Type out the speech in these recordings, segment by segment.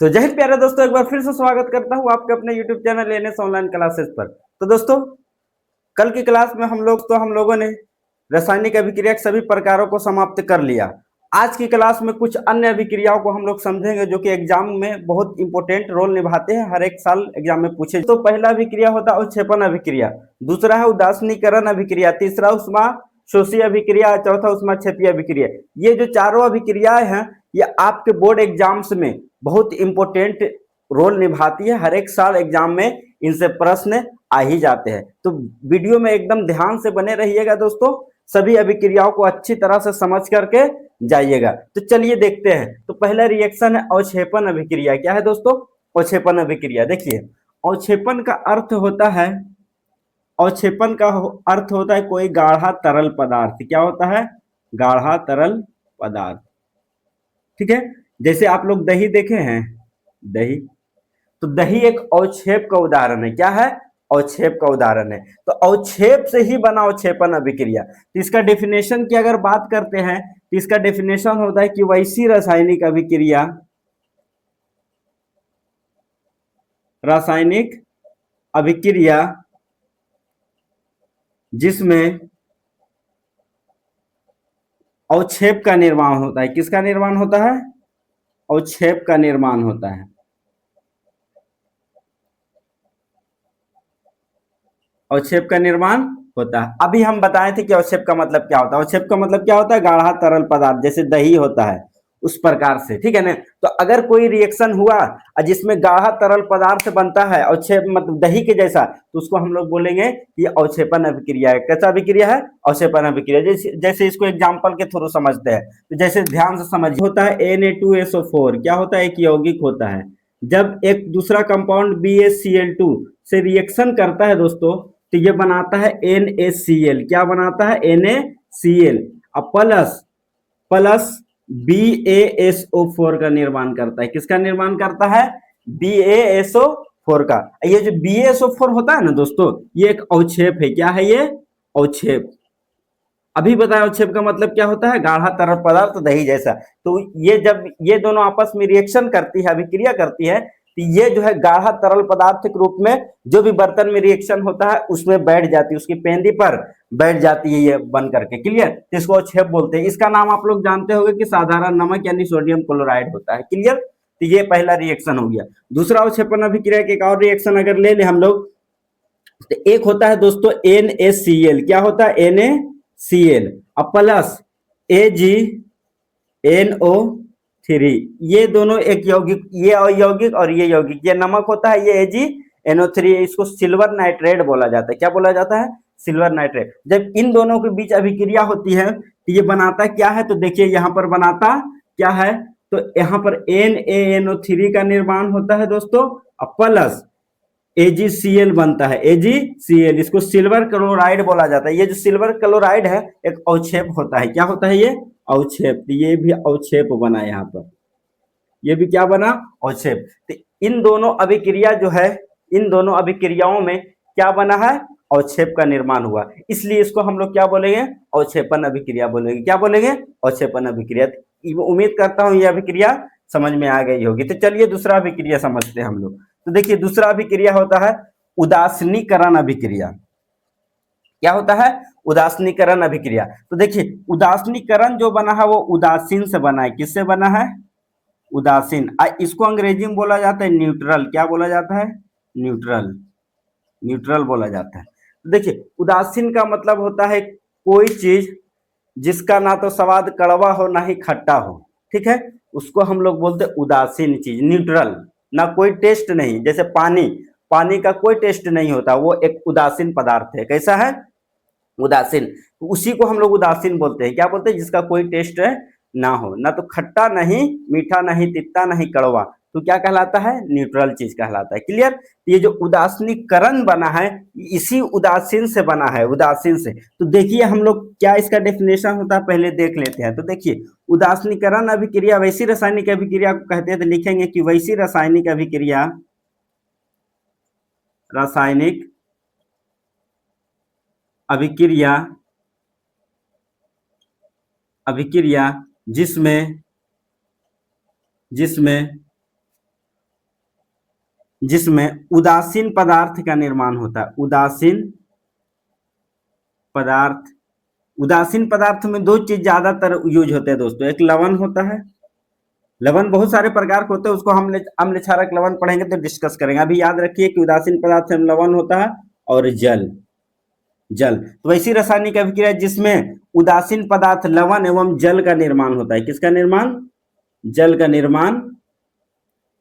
तो जय हिंद प्यारे दोस्तों, एक बार फिर से स्वागत करता हूँ आपके अपने YouTube channel NS online classes पर। तो दोस्तों, कल की क्लास में हम लोगों ने रासायनिक अभिक्रिया के सभी प्रकारों को समाप्त कर लिया। आज की क्लास में कुछ अन्य अभिक्रियाओं को हम लोग समझेंगे जो कि एग्जाम में बहुत इंपॉर्टेंट रोल निभाते हैं, हर एक साल एग्जाम में पूछे। तो पहला अभिक्रिया होता है अवक्षेपण अभिक्रिया, दूसरा है उदासीनीकरण अभिक्रिया, तीसरा उष्मा शोषी अभिक्रिया, चौथा उष्मा क्षेपीय अभिक्रिया। ये जो चारों अभिक्रियाएं हैं ये आपके बोर्ड एग्जाम्स में बहुत इंपॉर्टेंट रोल निभाती है। हर एक साल एग्जाम में इनसे प्रश्न आ ही जाते हैं। तो वीडियो में एकदम ध्यान से बने रहिएगा दोस्तों, सभी अभिक्रियाओं को अच्छी तरह से समझ करके जाइएगा। तो चलिए देखते हैं। तो पहला रिएक्शन है अवक्षेपण अभिक्रिया। क्या है दोस्तों? अवक्षेपण अभिक्रिया। देखिए, अवक्षेपण का अर्थ होता है, अवक्षेपण का अर्थ होता है कोई गाढ़ा तरल पदार्थ। क्या होता है? गाढ़ा तरल पदार्थ। ठीक है, जैसे आप लोग दही देखे हैं, दही, तो दही एक अवक्षेप का उदाहरण है। क्या है? अवक्षेप का उदाहरण है। तो अवक्षेप से ही बना अवक्षेपण अभिक्रिया। तो इसका डेफिनेशन की अगर बात करते हैं तो इसका डेफिनेशन होता है कि वैसी रासायनिक अभिक्रिया, रासायनिक अभिक्रिया जिसमें अवक्षेप का निर्माण होता है। किसका निर्माण होता है? अवक्षेप का निर्माण होता है। अवक्षेप का निर्माण होता है। अभी हम बताए थे कि अवक्षेप का मतलब क्या होता है। अवक्षेप का मतलब क्या होता है? गाढ़ा तरल पदार्थ, जैसे दही होता है उस प्रकार से। ठीक है ना? तो अगर कोई रिएक्शन हुआ जिसमें गाढ़ा तरल पदार्थ बनता है, अवक्षेप मतलब दही के जैसा, तो उसको हम लोग बोलेंगे कि अवक्षेपण अभिक्रिया है। कैसा अभिक्रिया है? अवक्षेपण अभिक्रिया। जैसे इसको एग्जाम्पल के थ्रू समझते हैं, तो जैसे ध्यान से समझिए, होता है Na2SO4। क्या होता है? एक यौगिक होता है। जब एक दूसरा कंपाउंड BaCl2 से रिएक्शन करता है दोस्तों, तो ये बनाता है NaCl। क्या बनाता है? NaCl। अब प्लस प्लस BaSO4 का निर्माण करता है। किसका निर्माण करता है? BaSO4 का। ये जो BaSO4 होता है ना दोस्तों, ये एक अवक्षेप है। क्या है ये? अवक्षेप। अभी बताया अवक्षेप का मतलब क्या होता है? गाढ़ा तरल पदार्थ दही जैसा। तो ये जब ये दोनों आपस में रिएक्शन करती है, अभिक्रिया करती है, तो ये जो है गाढ़ा तरल पदार्थ के रूप में जो भी बर्तन में रिएक्शन होता है उसमें बैठ जाती है, उसकी पेंदी पर बैठ जाती है ये बन करके। क्लियर? तो इसको अवक्षेप बोलते हैं। इसका नाम आप लोग जानते होंगे कि साधारण नमक यानी सोडियम क्लोराइड होता है। क्लियर? तो ये पहला रिएक्शन हो गया। दूसरा अवक्षेपण अभिक्रिया के एक और रिएक्शन अगर ले ले हम लोग, तो एक होता है दोस्तों NaCl। क्या होता है? NaCl। अब प्लस AgNO3। ये दोनों एक यौगिक, ये अयौगिक और ये यौगिक। ये नमक होता है, ये AgNO3। इसको सिल्वर नाइट्रेट बोला जाता है। क्या बोला जाता है? Silver nitrate. जब इन दोनों के बीच अभिक्रिया होती है तो ये बनाता क्या है? तो देखिए यहाँ पर बनाता क्या है? तो यहाँ पर NaNO3 का निर्माण होता है दोस्तों, प्लस AgCl बनता है। AgCl, इसको सिल्वर क्लोराइड बोला जाता है। ये जो सिल्वर क्लोराइड है एक अवक्षेप होता है। क्या होता है? ये अवक्षेप। ये भी अवक्षेप बना यहाँ पर, ये भी क्या बना? अवक्षेप। तो इन दोनों अभिक्रिया जो है, इन दोनों अभिक्रियाओं में क्या बना है? अवक्षेप का निर्माण हुआ। इसलिए इसको हम लोग क्या बोलेंगे? अवक्षेपण अभिक्रिया बोलेंगे। क्या बोलेंगे? अवक्षेपण अभिक्रिया। उम्मीद करता हूं यह अभिक्रिया समझ में आ गई होगी। तो चलिए दूसरा अभिक्रिया समझते हैं हम लोग। तो देखिए, दूसरा अभिक्रिया होता है उदासीनीकरण अभिक्रिया। क्या होता है? उदासीनीकरण अभिक्रिया। तो देखिए, उदासीनीकरण जो बना है वो उदासीन से बना है। किससे बना है? उदासीन। इसको अंग्रेजी में बोला जाता है न्यूट्रल। क्या बोला जाता है? न्यूट्रल। न्यूट्रल बोला जाता है। तो देखिए, उदासीन का मतलब होता है कोई चीज जिसका ना तो स्वाद कड़वा हो ना ही खट्टा हो। ठीक है, उसको हम लोग बोलते हैं उदासीन चीज, न्यूट्रल। ना कोई टेस्ट नहीं, जैसे पानी, पानी का कोई टेस्ट नहीं होता, वो एक उदासीन पदार्थ है। कैसा है? उदासीन। तो उसी को हम लोग उदासीन बोलते हैं। क्या बोलते हैं? जिसका कोई टेस्ट ना हो, ना तो खट्टा, नहीं मीठा, नहीं तीता, नहीं कड़वा, तो क्या कहलाता है? न्यूट्रल चीज कहलाता है। क्लियर? ये जो उदासीनीकरण बना है इसी उदासीन से बना है, उदासीन से। तो देखिए हम लोग क्या इसका डेफिनेशन होता है पहले देख लेते हैं। तो देखिए, उदासीनीकरण अभिक्रिया वैसी रासायनिक अभिक्रिया को कहते हैं। तो लिखेंगे कि वैसी रासायनिक अभिक्रिया, रासायनिक अभिक्रिया, अभिक्रिया जिसमें जिसमें जिसमें उदासीन पदार्थ का निर्माण होता है। पदार्थ उदासीन पदार्थ में दो चीज ज्यादातर यूज होते हैं दोस्तों, एक लवण होता है। लवण बहुत सारे प्रकार के होते हैं, उसको हम अम्ल क्षारक लवण पढ़ेंगे तो डिस्कस करेंगे। अभी याद रखिए कि उदासीन पदार्थ में लवण होता है और जल। तो ऐसी रासायनिक अभिक्रिया जिसमें उदासीन पदार्थ लवण एवं जल का निर्माण होता है। किसका निर्माण? जल का निर्माण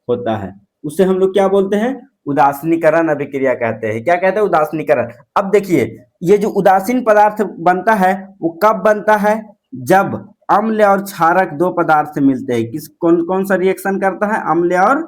होता है, उसे हम लोग क्या बोलते हैं? उदासीनीकरण अभिक्रिया कहते हैं। क्या कहते हैं? उदासीनीकरण। अब देखिए, ये जो उदासीन पदार्थ बनता है वो कब बनता है? जब अम्ल और क्षारक दो पदार्थ मिलते हैं। कौन कौन सा रिएक्शन करता है? अम्ल और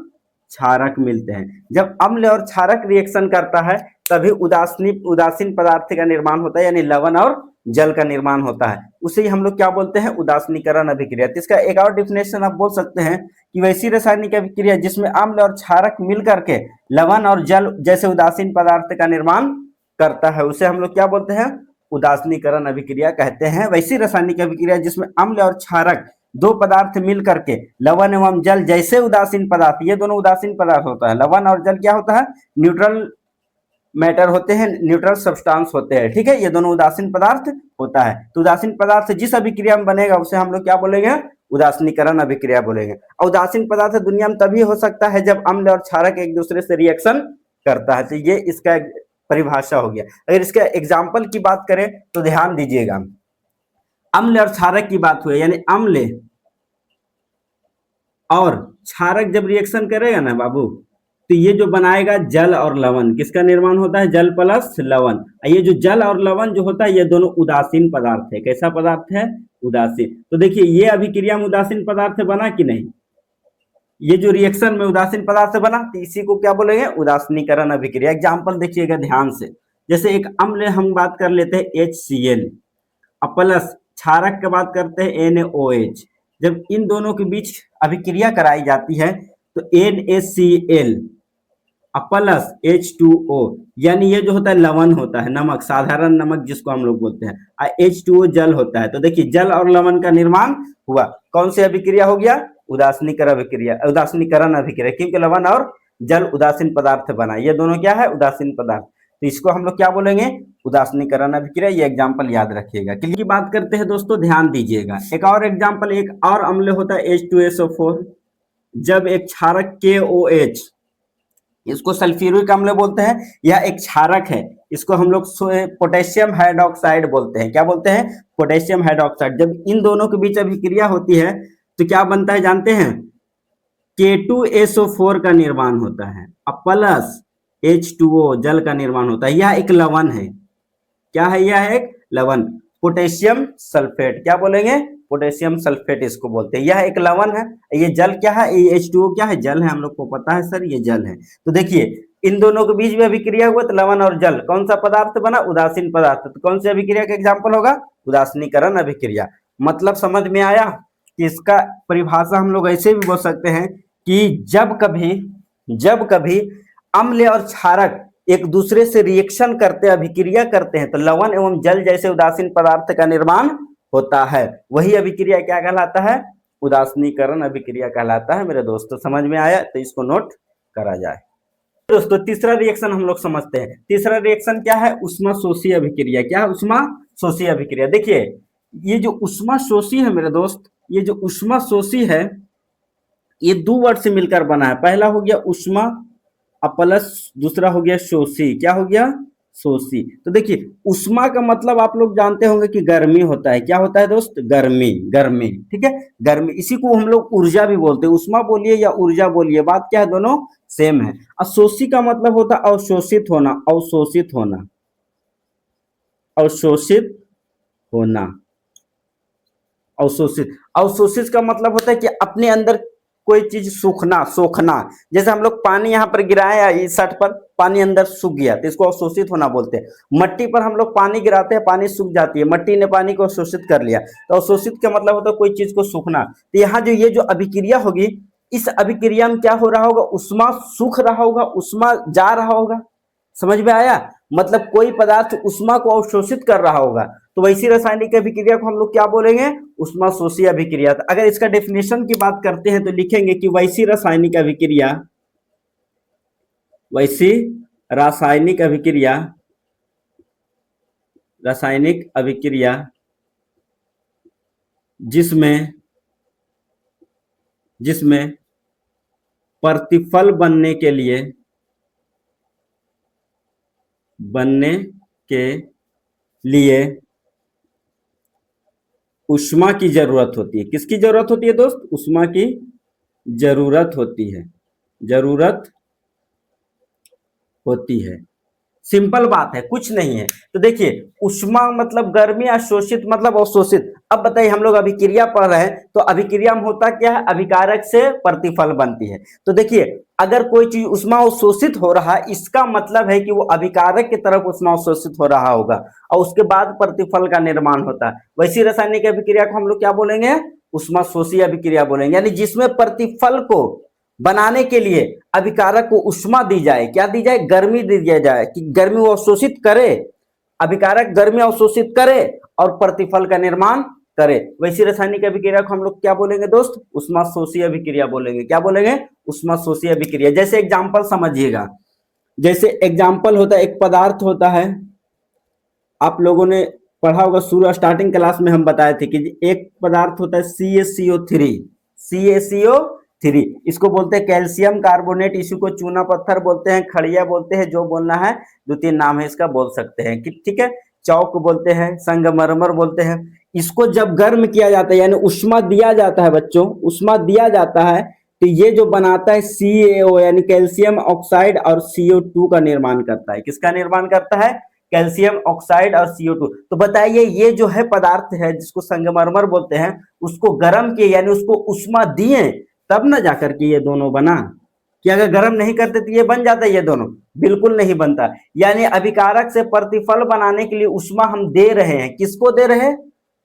क्षारक मिलते हैं। जब अम्ल और क्षारक रिएक्शन करता है तभी उदासीन पदार्थ का निर्माण होता है, यानी लवण और जल का निर्माण होता है। उसे हम लोग क्या बोलते हैं? उदासीनीकरण अभिक्रिया। तो इसका एक और डिफिनेशन आप बोल सकते हैं कि वैसी रासायनिक अभिक्रिया जिसमें अम्ल और क्षारक मिल करके लवण और जल जैसे उदासीन पदार्थ का निर्माण करता है, उसे हम लोग क्या बोलते हैं? उदासीनीकरण अभिक्रिया कहते हैं। वैसी रासायनिक अभिक्रिया जिसमें अम्ल और क्षारक दो पदार्थ मिल करके लवण एवं जल जैसे उदासीन पदार्थ, ये दोनों उदासीन पदार्थ होता है। लवण और जल क्या होता है? न्यूट्रल मैटर होते हैं, न्यूट्रल सब्सटेंस होते हैं, ठीक है। ये दोनों उदासीन पदार्थ होता है। तो उदासीन पदार्थ जिस अभिक्रिया में बनेगा उसे हम लोग क्या बोलेंगे? उदासीनीकरण अभिक्रिया बोलेंगे। और उदासीन पदार्थ दुनिया में तभी हो सकता है जब अम्ल और क्षारक एक दूसरे से रिएक्शन करता है। तो ये इसका परिभाषा हो गया। अगर इसका एग्जाम्पल की बात करें तो ध्यान दीजिएगा, अम्ल और क्षारक की बात हुई, यानी अम्ल और क्षारक जब रिएक्शन करेगा ना बाबू, तो ये जो बनाएगा जल और लवण, किसका निर्माण होता है? जल प्लस लवण। ये जो जल और लवण जो होता है ये दोनों उदासीन पदार्थ है। कैसा पदार्थ है? उदासीन। तो देखिए, ये अभिक्रिया में उदासीन पदार्थ बना कि नहीं? ये जो रिएक्शन में उदासीन पदार्थ बना, तो इसी को क्या बोलेंगे? उदासीनीकरण अभिक्रिया। एग्जाम्पल देखिएगा ध्यान से, जैसे एक अम्ल हम बात कर लेते हैं HCl, प्लस क्षारक की बात करते हैं NaOH। जब इन दोनों के बीच अभिक्रिया कराई जाती है तो NaCl प्लस H2O, यानी ये जो होता है लवण होता है, नमक, साधारण नमक जिसको हम लोग बोलते हैं, H2O जल होता है। तो देखिए, जल और लवण का निर्माण हुआ। कौन सी अभिक्रिया हो गया? उदासीनीकरण अभिक्रिया, क्योंकि लवण और जल उदासीन पदार्थ बना। ये दोनों क्या है? उदासीन पदार्थ। तो इसको हम लोग क्या बोलेंगे? उदासीनीकरण अभिक्रिया। ये एग्जाम्पल याद रखिएगा। क्लियर की बात करते हैं दोस्तों, ध्यान दीजिएगा। एक और एग्जाम्पल, एक और अम्ल होता है H2SO4। जब एक क्षारक KOH, इसको सल्फ्यूरिक अम्ल बोलते हैं, यह एक क्षारक है। इसको हम लोग पोटेशियम हाइड्रोक्साइड बोलते हैं। क्या बोलते हैं? Potassium hydroxide. जब इन दोनों के बीच अभिक्रिया होती है तो क्या बनता है जानते हैं? K2SO4 का निर्माण होता है, प्लस H2O जल का निर्माण होता है। यह एक लवण है। क्या है? यह एक लवण, पोटेशियम सल्फेट। क्या बोलेंगे? पोटेशियम सल्फेट इसको बोलते हैं। यह एक लवण है। ये जल क्या है? ये H2O क्या है? जल है। हम लोग को पता है सर, ये जल है। तो देखिए, इन दोनों के बीच में अभिक्रिया हुआ तो लवण और जल कौन सा पदार्थ बना? उदासीन पदार्थ। तो कौन सी अभिक्रिया का एग्जाम्पल होगा? उदासीनीकरण अभिक्रिया। मतलब समझ में आया कि इसका परिभाषा हम लोग ऐसे भी बोल सकते हैं कि जब कभी अम्ल और क्षारक एक दूसरे से रिएक्शन करते, अभिक्रिया करते हैं, तो लवण एवं जल जैसे उदासीन पदार्थ का निर्माण होता है। वही अभिक्रिया क्या कहलाता है? उदासीनीकरण अभिक्रिया कहलाता है। मेरे दोस्तों, समझ में आया? तो इसको नोट करा जाए। दोस्तों, तीसरा रिएक्शन हम लोग समझते हैं। तीसरा रिएक्शन क्या है? ऊष्माशोषी अभिक्रिया। क्या है? ऊष्माशोषी अभिक्रिया। देखिए, ये जो ऊष्माशोषी है मेरे दोस्त, ये जो ऊष्माशोषी है ये दो वर्ड से मिलकर बना है। पहला हो गया ऊष्मा प्लस दूसरा हो गया शोषी। क्या हो गया? शोषी। तो देखिए, ऊष्मा का मतलब आप लोग जानते होंगे कि गर्मी होता है। क्या होता है दोस्त? गर्मी। गर्मी, ठीक है, गर्मी। इसी को हम लोग ऊर्जा भी बोलते हैं। ऊष्मा बोलिए या ऊर्जा बोलिए, बात क्या है? दोनों सेम है। अशोषी का मतलब होता है अवशोषित होना। अवशोषित होना, अवशोषित होना, अवशोषित। अवशोषित का मतलब होता है कि अपने अंदर कोई चीज सूखना, सोखना। जैसे हम लोग पानी यहाँ पर गिराए, इस सट पर पानी अंदर सूख गया, तो इसको अवशोषित होना बोलते हैं। मट्टी पर हम लोग पानी गिराते हैं, पानी सूख जाती है, मट्टी ने पानी को अवशोषित कर लिया। तो अवशोषित का मतलब होता है कोई चीज को सूखना। तो यहाँ जो ये जो अभिक्रिया होगी, इस अभिक्रिया में क्या हो रहा होगा? ऊष्मा सूख रहा होगा, ऊष्मा जा रहा होगा। समझ में आया? मतलब कोई पदार्थ ऊष्मा को अवशोषित कर रहा होगा। तो वैसी रासायनिक अभिक्रिया को हम लोग क्या बोलेंगे? ऊष्माशोषी अभिक्रिया। तो अगर इसका डेफिनेशन की बात करते हैं तो लिखेंगे कि वैसी रासायनिक अभिक्रिया वैसी रासायनिक अभिक्रिया, रासायनिक अभिक्रिया जिसमें जिसमें प्रतिफल बनने के लिए ऊष्मा की जरूरत होती है। किसकी जरूरत होती है दोस्त? ऊष्मा की जरूरत होती है, जरूरत होती है। सिंपल बात है, कुछ नहीं है। तो देखिए, ऊष्मा मतलब गर्मी, अशोषित मतलब अवशोषित। अब बताइए, हम लोग अभिक्रिया पढ़ रहे हैं, तो अभिक्रिया में होता क्या है? अभिकारक से प्रतिफल बनती है। तो देखिए, अगर कोई चीज ऊष्मा अवशोषित हो रहा है, इसका मतलब है कि वो अभिकारक की तरफ ऊष्मा अवशोषित हो रहा होगा, और उसके बाद प्रतिफल का निर्माण होता है। वैसी रासायनिक अभिक्रिया को हम लोग क्या बोलेंगे? ऊष्मा शोषी अभिक्रिया बोलेंगे। यानी जिसमें प्रतिफल को बनाने के लिए अभिकारक को ऊष्मा दी जाए, क्या दी जाए? गर्मी दी जाए, कि गर्मी वो अवशोषित करे, अभिकारक गर्मी अवशोषित करे और प्रतिफल का निर्माण करे। वैसी रासायनिक अभिक्रिया को हम लोग क्या बोलेंगे दोस्त? ऊष्मा शोषी अभिक्रिया बोलेंगे। क्या बोलेंगे? ऊष्मा शोषी अभिक्रिया। जैसे एग्जाम्पल समझिएगा, जैसे एग्जाम्पल होता है, एक पदार्थ होता है, आप लोगों ने पढ़ा होगा, शुरू स्टार्टिंग क्लास में हम बताए थे कि एक पदार्थ होता है CaCO3, CaCO3, इसको बोलते हैं कैल्शियम कार्बोनेट, इसी को चूना पत्थर बोलते हैं, खड़िया बोलते हैं, जो बोलना है, दो तीन नाम है इसका बोल सकते हैं, ठीक है। चौक बोलते हैं, संगमरमर बोलते हैं। इसको जब गर्म किया जाता है, यानी उष्मा दिया जाता है बच्चों, उष्मा दिया जाता है, तो ये जो बनाता है CaO यानी कैल्शियम ऑक्साइड और CO2 का निर्माण करता है। किसका निर्माण करता है? कैल्शियम ऑक्साइड और CO2। तो बताइए, ये जो है पदार्थ है जिसको संगमरमर बोलते हैं, उसको गर्म किए यानी उसको उष्मा दिए, तब ना जाकर के ये दोनों बना। कि अगर गर्म नहीं करते तो ये बन जाता है? ये दोनों बिल्कुल नहीं बनता। यानी अभिकारक से प्रतिफल बनाने के लिए उष्मा हम दे रहे हैं। किसको दे रहे हैं?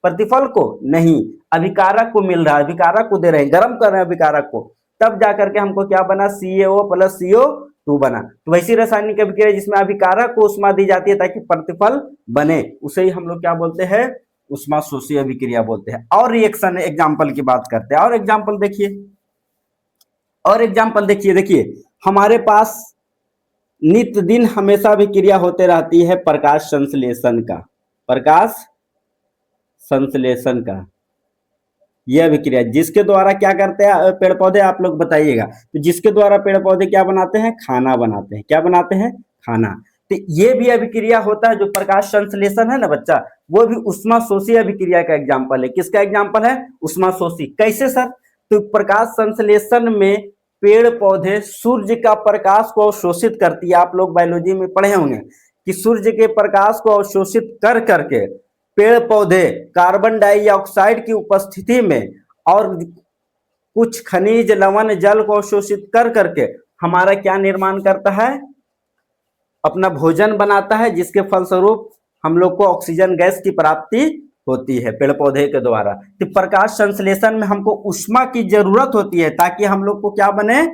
प्रतिफल को नहीं, अभिकारक को मिल रहा है, अभिकारक को दे रहे हैं, गर्म कर रहे हैं अभिकारक को, तब जाकर के हमको क्या बना? CaO प्लस CO2 बना। तो वैसी रासायनिक अभिक्रिया जिसमें अभिकारक को उष्मा दी जाती है ताकि प्रतिफल बने, उसे ही हम लोग क्या बोलते हैं? उष्मा शोषी अभिक्रिया बोलते हैं। और रिएक्शन एग्जाम्पल की बात करते हैं, और एग्जाम्पल देखिए, और एग्जाम्पल देखिए, देखिए हमारे पास नित्य दिन हमेशा अभिक्रिया होते रहती है प्रकाश संश्लेषण का, प्रकाश संश्लेषण का यह अभिक्रिया, जिसके द्वारा क्या करते हैं पेड़ पौधे? आप लोग बताइएगा। तो जिसके द्वारा पेड़ पौधे क्या बनाते हैं? खाना बनाते हैं। क्या बनाते हैं? खाना। तो ये भी अभिक्रिया होता है, जो प्रकाश संश्लेषण है ना बच्चा, वो भी उष्मा शोषी अभिक्रिया का एग्जाम्पल है। किसका एग्जाम्पल है? उष्मा शोषी। कैसे सर? तो प्रकाश संश्लेषण में पेड़ पौधे सूर्य का प्रकाश को अवशोषित करती है। आप लोग बायोलॉजी में पढ़े होंगे कि सूर्य के प्रकाश को अवशोषित कर करके पेड़ पौधे कार्बन डाइऑक्साइड की उपस्थिति में और कुछ खनिज लवण जल को अवशोषित कर करके हमारा क्या निर्माण करता है? अपना भोजन बनाता है, जिसके फलस्वरूप हम लोग को ऑक्सीजन गैस की प्राप्ति होती है पेड़ पौधे के द्वारा। तो प्रकाश संश्लेषण में हमको ऊष्मा की जरूरत होती है ताकि हम लोग को क्या बने?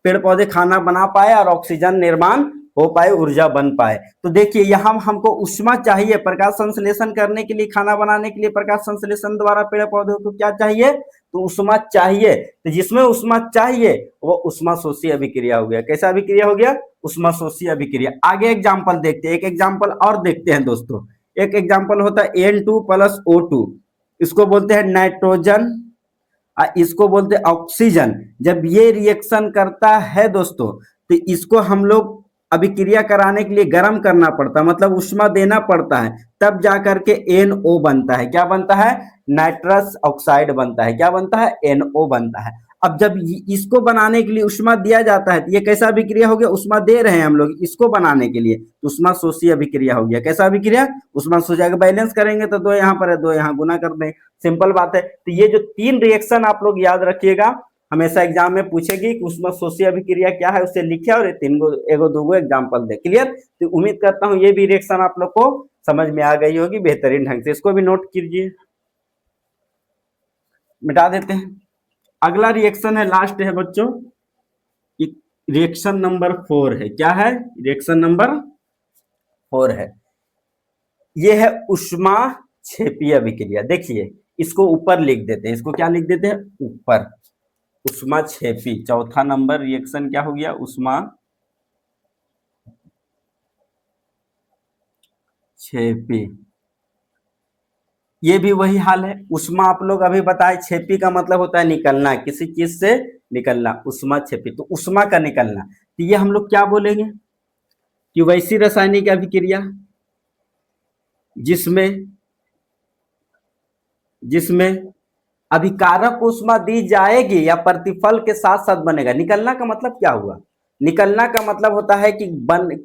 पेड़ पौधे खाना बना पाए और ऑक्सीजन निर्माण हो पाए, ऊर्जा बन पाए। तो देखिए, यहाँ हमको ऊष्मा चाहिए प्रकाश संश्लेषण करने के लिए, खाना बनाने के लिए प्रकाश संश्लेषण द्वारा पेड़ पौधों को क्या चाहिए? तो ऊष्मा चाहिए। तो जिसमें ऊष्मा चाहिए वो ऊष्मा शोषी अभिक्रिया हो गया। कैसा अभिक्रिया हो गया? ऊष्मा शोषी अभिक्रिया। आगे एग्जाम्पल देखते हैं, एक एग्जाम्पल और देखते हैं दोस्तों। एक एग्जाम्पल होता है N2 प्लस O2, इसको बोलते हैं नाइट्रोजन, इसको बोलते हैं ऑक्सीजन। जब ये रिएक्शन करता है दोस्तों, तो इसको हम लोग अभिक्रिया कराने के लिए गर्म करना पड़ता है, मतलब उष्मा देना पड़ता है, तब जाकर के NO बनता है। क्या बनता है? नाइट्रस ऑक्साइड बनता है। क्या बनता है? NO बनता है। अब जब इसको बनाने के लिए उष्मा दिया जाता है, तो ये कैसा अभिक्रिया हो गया? उष्मा दे रहे हैं हम लोग इसको बनाने के लिए, उष्मा शोषी अभिक्रिया हो गया। कैसा अभिक्रिया? उष्मा शोषी। अगर बैलेंस करेंगे तो दो यहाँ पर है, दो यहाँ गुना कर दें, सिंपल बात है। तो ये जो तीन रिएक्शन आप लोग याद रखिएगा, हमेशा एग्जाम में पूछेगी कि उष्मा शोषी अभिक्रिया क्या है, उसे लिखे और तीन गो एगो दो एग्जाम्पल दे। क्लियर? तो उम्मीद करता हूँ ये भी रिएक्शन आप लोग को समझ में आ गई होगी बेहतरीन ढंग से। इसको भी नोट कीजिए, मिटा देते हैं। अगला रिएक्शन है, लास्ट है बच्चों, रिएक्शन नंबर 4 है। क्या है? रिएक्शन नंबर 4 है, ये है उष्मा क्षेपीय अभिक्रिया। देखिए, इसको ऊपर लिख देते हैं, इसको क्या लिख देते हैं? ऊपर। उष्मा क्षेपी, चौथा नंबर रिएक्शन क्या हो गया? उष्मा छेपी, ये भी वही हाल है। उष्मा आप लोग अभी बताए, छेपी का मतलब होता है निकलना, किसी चीज से निकलना, उष्मा छेपी, तो उष्मा का निकलना, तो ये हम लोग क्या बोलेंगे कि वैसी रासायनिक अभिक्रिया जिसमें जिसमें अभिकारक ऊष्मा दी जाएगी या प्रतिफल के साथ साथ बनेगा। निकलना का मतलब क्या हुआ? निकलना का मतलब होता है कि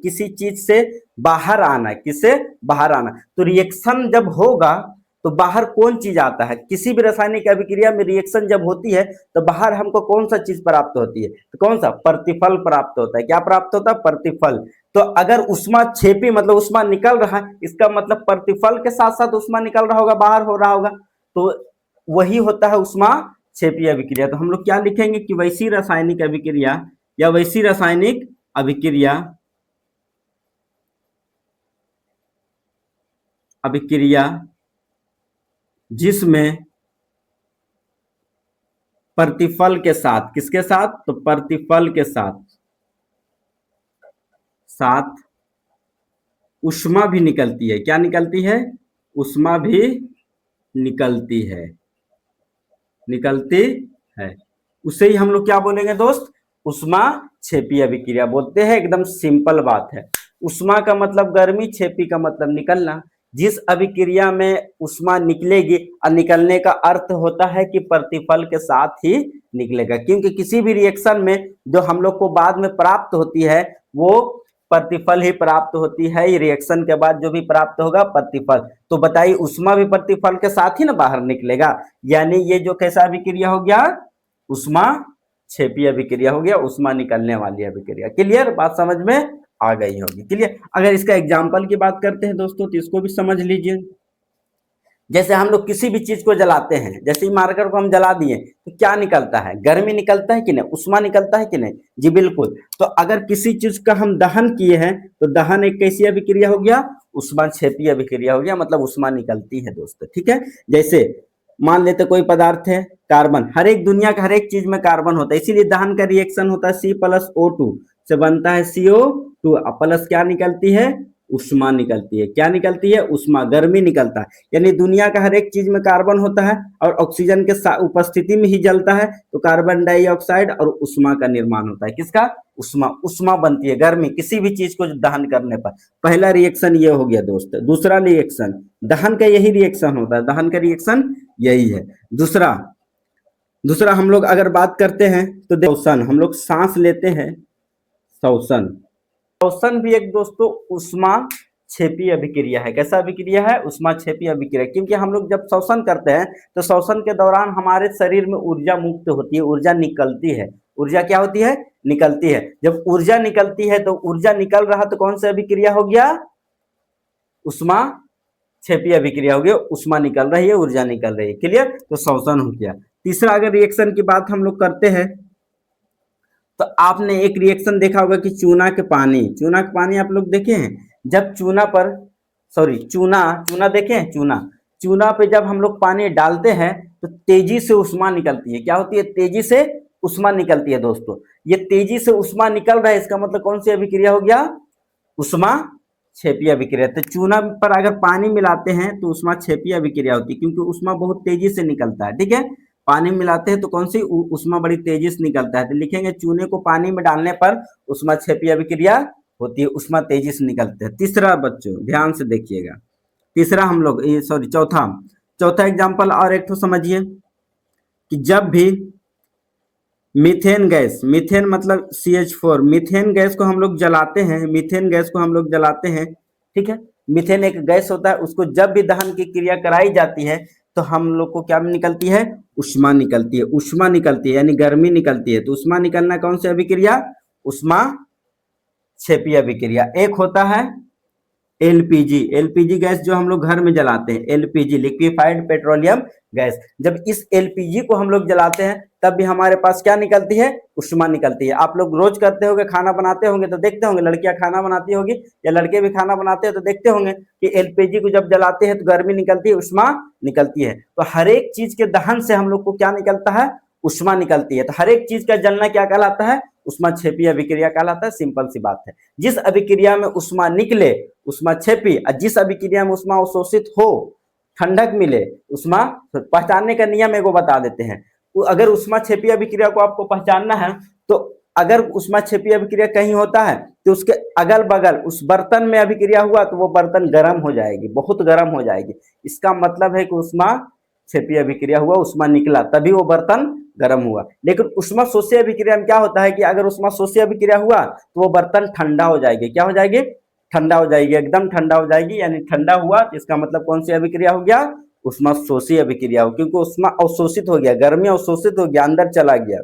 किसी चीज से बाहर आना, किसे बाहर आना। तो रिएक्शन जब होगा तो बाहर कौन चीज आता है? किसी भी रासायनिक अभिक्रिया में रिएक्शन जब होती है तो बाहर हमको कौन सा चीज प्राप्त होती है? तो कौन सा? प्रतिफल प्राप्त होता है। क्या प्राप्त होता है? प्रतिफल। तो अगर उष्मा छेपी मतलब उष्मा निकल रहा है, इसका मतलब प्रतिफल के साथ साथ उष्मा निकल रहा होगा, बाहर हो रहा होगा, तो वही होता है उष्मा छेपी अभिक्रिया। तो हम लोग क्या लिखेंगे कि वैसी रासायनिक अभिक्रिया या वैसी रासायनिक अभिक्रिया अभिक्रिया जिसमें प्रतिफल के साथ, किसके साथ? तो प्रतिफल के साथ साथ उष्मा भी निकलती है। क्या निकलती है? उष्मा भी निकलती है, निकलती है, उसे ही हम लोग क्या बोलेंगे दोस्त? उष्मा छेपी अभिक्रिया बोलते हैं। एकदम सिंपल बात है। उष्मा का मतलब गर्मी, छेपी का मतलब निकलना। जिस अभिक्रिया में उष्मा निकलेगी, और निकलने का अर्थ होता है कि प्रतिफल के साथ ही निकलेगा, क्योंकि किसी भी रिएक्शन में जो हम लोग को बाद में प्राप्त होती है वो प्रतिफल ही प्राप्त होती है। रिएक्शन के बाद जो भी प्राप्त होगा प्रतिफल, तो बताइए उष्मा भी प्रतिफल के साथ ही ना बाहर निकलेगा। यानी ये जो कैसा अभिक्रिया हो गया? उष्मा छेपी अभिक्रिया हो गया, उष्मा निकलने वाली अभिक्रिया। क्लियर? बात समझ में आ गई होगी। क्लियर? अगर इसका एग्जाम्पल की बात करते हैं दोस्तों तो इसको भी समझ लीजिए। जैसे हम लोग किसी भी चीज को जलाते हैं, जैसे ही मार्कर को हम जला दिए तो क्या निकलता है? गर्मी निकलता है कि नहीं? उष्मा निकलता है कि नहीं? जी बिल्कुल। तो अगर किसी चीज का हम दहन किए हैं तो दहन एक कैसी अभिक्रिया हो गया? उष्मा छेपी अभिक्रिया हो गया, मतलब उष्मा निकलती है दोस्तों। ठीक है? जैसे मान लेते कोई पदार्थ है कार्बन, हर एक दुनिया का हर एक चीज में कार्बन होता है, इसीलिए दहन का रिएक्शन होता है C+O2 से बनता है CO2, प्लस क्या निकलती है? उष्मा निकलती है। क्या निकलती है? उष्मा, गर्मी निकलता है। यानी दुनिया का हर एक चीज में कार्बन होता है और ऑक्सीजन के उपस्थिति में ही जलता है, तो कार्बन डाइऑक्साइड और उष्मा का निर्माण होता है। किसका? उष्मा। उष्मा बनती है, गर्मी, किसी भी चीज को दहन करने पर। पहला रिएक्शन ये हो गया दोस्त। दूसरा रिएक्शन, दहन का यही रिएक्शन होता है, दहन का रिएक्शन यही है। दूसरा दूसरा हम लोग अगर बात करते हैं तो श्वसन, हम लोग सांस लेते हैं, श्वसन। श्वसन भी एक दोस्तों उष्मा छेपी अभिक्रिया है। कैसा अभिक्रिया है? उष्मा छेपी अभिक्रिया। क्योंकि हम लोग जब श्वसन करते हैं तो श्वसन के दौरान हमारे शरीर में ऊर्जा मुक्त होती है, ऊर्जा निकलती है। ऊर्जा क्या होती है? निकलती है। जब ऊर्जा निकलती है तो ऊर्जा निकल रहा तो कौन सा अभिक्रिया हो गया? उष्मा छेपी अभिक्रिया हो गई। उष्मा निकल रही है, ऊर्जा निकल रही है। क्लियर? तो श्वसन हो गया। तीसरा अगर रिएक्शन की बात हम लोग करते हैं तो आपने एक रिएक्शन देखा होगा कि चूना के पानी, चूना के पानी आप लोग देखे हैं? जब चूना पर चूना चूना देखे हैं? चूना चूना पे जब हम लोग पानी डालते हैं तो तेजी से उष्मा निकलती है। क्या होती है? तेजी से उष्मा निकलती है दोस्तों। ये तेजी से उष्मा निकल रहा है, इसका मतलब कौन सी अभिक्रिया हो गया? उष्मा छेपी अभिक्रिया। तो चूना पर अगर पानी मिलाते हैं तो उष्मा छेपी अभिक्रिया होती है, क्योंकि उष्मा बहुत तेजी से निकलता है। ठीक है? पानी मिलाते हैं तो कौन सी उष्मा बड़ी तेजी से निकलता है, तो लिखेंगे चूने को पानी में डालने पर उष्मा छेपी अभिक्रिया होती है, उष्मा तेजी से निकलते हैं। तीसरा बच्चों ध्यान से देखिएगा, तीसरा हम लोग चौथा चौथा एग्जाम्पल और एक तो समझिए कि जब भी मीथेन गैस, मीथेन मतलब CH4, मीथेन गैस को हम लोग जलाते हैं, मीथेन गैस को हम लोग जलाते हैं। ठीक है? मीथेन एक गैस होता है, उसको जब भी दहन की क्रिया कराई जाती है तो हम लोग को क्या निकलती है? उष्मा निकलती है। उष्मा निकलती है यानी गर्मी निकलती है। तो उष्मा निकलना कौन सी अभिक्रिया? उष्मा छेपी अभिक्रिया। एक होता है एलपीजी, एलपीजी गैस जो हम लोग घर में जलाते हैं, एलपीजी लिक्विफाइड पेट्रोलियम गैस। जब इस एलपीजी को हम लोग जलाते हैं तब भी हमारे पास क्या निकलती है? उष्मा निकलती है। आप लोग रोज करते होंगे, खाना बनाते होंगे तो देखते होंगे, लड़कियां खाना बनाती होगी या लड़के भी खाना बनाते हैं तो देखते होंगे कि एलपीजी को जब जलाते हैं तो गर्मी निकलती है, उष्मा निकलती है। तो हर एक चीज के दहन से हम लोग को क्या निकलता है? उष्मा निकलती है। तो हर एक चीज का जलना क्या कहलाता है? उष्माक्षेपी अभिक्रिया कहलाता है। सिंपल सी बात है। जिस अभिक्रिया में उष्मा निकले उष्माक्षेपी, और जिस अभिक्रिया में उष्मा अवशोषित हो ठंडक मिले उष्मा, पहचानने का नियम एगो बता देते हैं। अगर उष्माक्षेपी अभिक्रिया को आपको पहचानना है तो अगर उष्माक्षेपी अभिक्रिया कहीं होता है तो उसके अगल बगल उस बर्तन में अभिक्रिया हुआ तो वो बर्तन गर्म हो जाएगी, बहुत गर्म हो जाएगी। इसका मतलब है कि उष्माक्षेपी अभिक्रिया हुआ, उष्मा निकला, तभी वो बर्तन गर्म हुआ। लेकिन उष्मा शोषी अभिक्रिया में क्या होता है कि अगर उष्मा शोषी अभिक्रिया हुआ तो वो बर्तन ठंडा हो जाएगी। क्या हो जाएगी? ठंडा हो जाएगी, एकदम ठंडा हो जाएगी। यानी ठंडा हुआ इसका मतलब कौन सी अभिक्रिया हो गया? उष्मा शोषी अभिक्रिया हो, क्योंकि उष्मा अवशोषित हो गया, गर्मी अवशोषित हो गया, अंदर चला गया।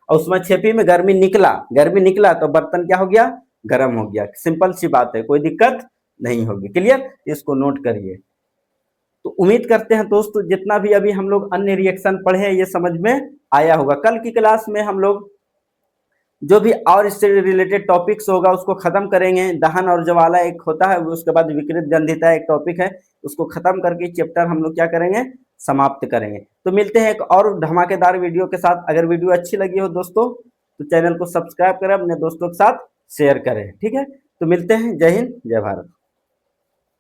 और उष्माक्षेपी में गर्मी निकला तो बर्तन क्या हो गया? गर्म हो गया। सिंपल सी बात है, कोई दिक्कत नहीं होगी। क्लियर? इसको नोट करिए। तो उम्मीद करते हैं दोस्तों जितना भी अभी हम लोग अन्य रिएक्शन पढ़े हैं ये समझ में आया होगा। कल की क्लास में हम लोग जो भी और इससे रिलेटेड टॉपिक्स होगा उसको खत्म करेंगे। दहन और ज्वाला एक होता है, उसके बाद विकृत गंधिता एक टॉपिक है, उसको खत्म करके चैप्टर हम लोग क्या करेंगे? समाप्त करेंगे। तो मिलते हैं एक और धमाकेदार वीडियो के साथ। अगर वीडियो अच्छी लगी हो दोस्तों तो चैनल को सब्सक्राइब करें, अपने दोस्तों के साथ शेयर करें। ठीक है? तो मिलते हैं। जय हिंद, जय भारत।